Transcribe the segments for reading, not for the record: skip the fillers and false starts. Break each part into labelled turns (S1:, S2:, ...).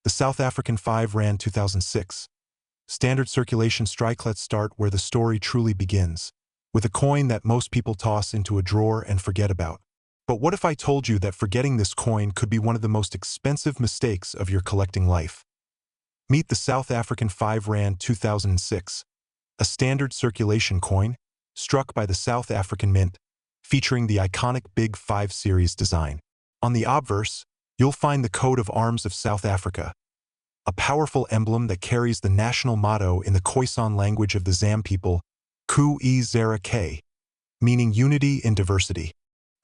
S1: The South African 5 Rand 2006. Standard circulation strike. Let's start where the story truly begins, with a coin that most people toss into a drawer and forget about. But what if I told you that forgetting this coin could be one of the most expensive mistakes of your collecting life? Meet the South African 5 Rand 2006, a standard circulation coin struck by the South African Mint, featuring the iconic Big 5 series design. On the obverse, you'll find the coat of arms of South Africa, a powerful emblem that carries the national motto in the Khoisan language of the Zam people, Ku Zera K, meaning unity in diversity.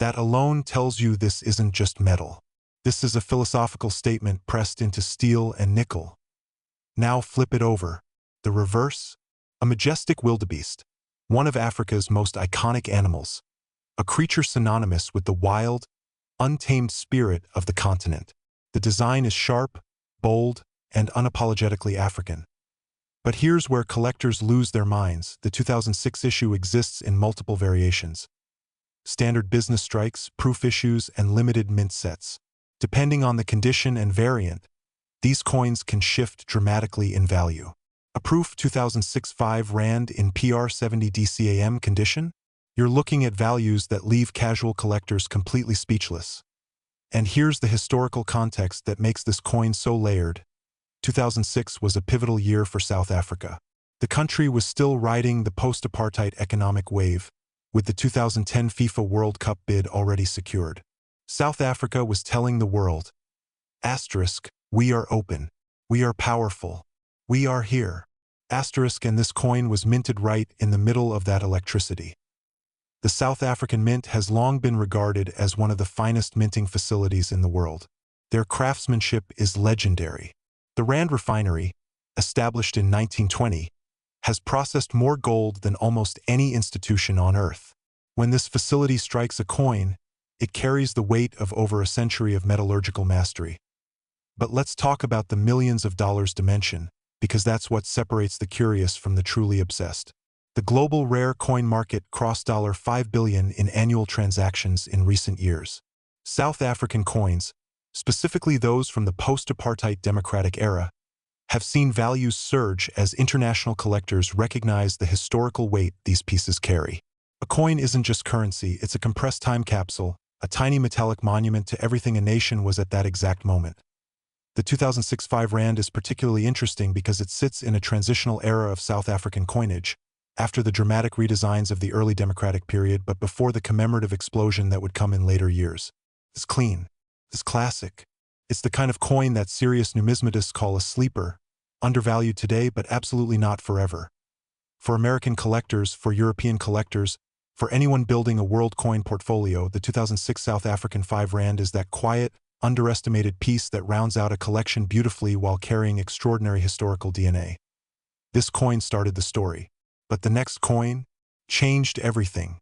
S1: That alone tells you this isn't just metal. This is a philosophical statement pressed into steel and nickel. Now flip it over. The reverse, a majestic wildebeest, one of Africa's most iconic animals, a creature synonymous with the wild, untamed spirit of the continent. The design is sharp, bold, and unapologetically African. But here's where collectors lose their minds. The 2006 issue exists in multiple variations: standard business strikes, proof issues, and limited mint sets. Depending on the condition and variant, these coins can shift dramatically in value. A proof 2006 5 Rand in PR70 DCAM condition? You're looking at values that leave casual collectors completely speechless. And here's the historical context that makes this coin so layered. 2006 was a pivotal year for South Africa. The country was still riding the post-apartheid economic wave, with the 2010 FIFA World Cup bid already secured. South Africa was telling the world, asterisk, we are open, we are powerful, we are here, asterisk, and this coin was minted right in the middle of that electricity. The South African Mint has long been regarded as one of the finest minting facilities in the world. Their craftsmanship is legendary. The Rand Refinery, established in 1920, has processed more gold than almost any institution on Earth. When this facility strikes a coin, it carries the weight of over a century of metallurgical mastery. But let's talk about the millions of dollars dimension, because that's what separates the curious from the truly obsessed. The global rare coin market crossed $5 billion in annual transactions in recent years. South African coins, specifically those from the post-apartheid democratic era, have seen values surge as international collectors recognize the historical weight these pieces carry. A coin isn't just currency, it's a compressed time capsule, a tiny metallic monument to everything a nation was at that exact moment. The 2006 5 Rand is particularly interesting because it sits in a transitional era of South African coinage, after the dramatic redesigns of the early democratic period but before the commemorative explosion that would come in later years. It's clean. It's classic. It's the kind of coin that serious numismatists call a sleeper, undervalued today but absolutely not forever. For American collectors, for European collectors, for anyone building a world coin portfolio, the 2006 South African 5 Rand is that quiet, underestimated piece that rounds out a collection beautifully while carrying extraordinary historical DNA. This coin started the story, but the next coin changed everything.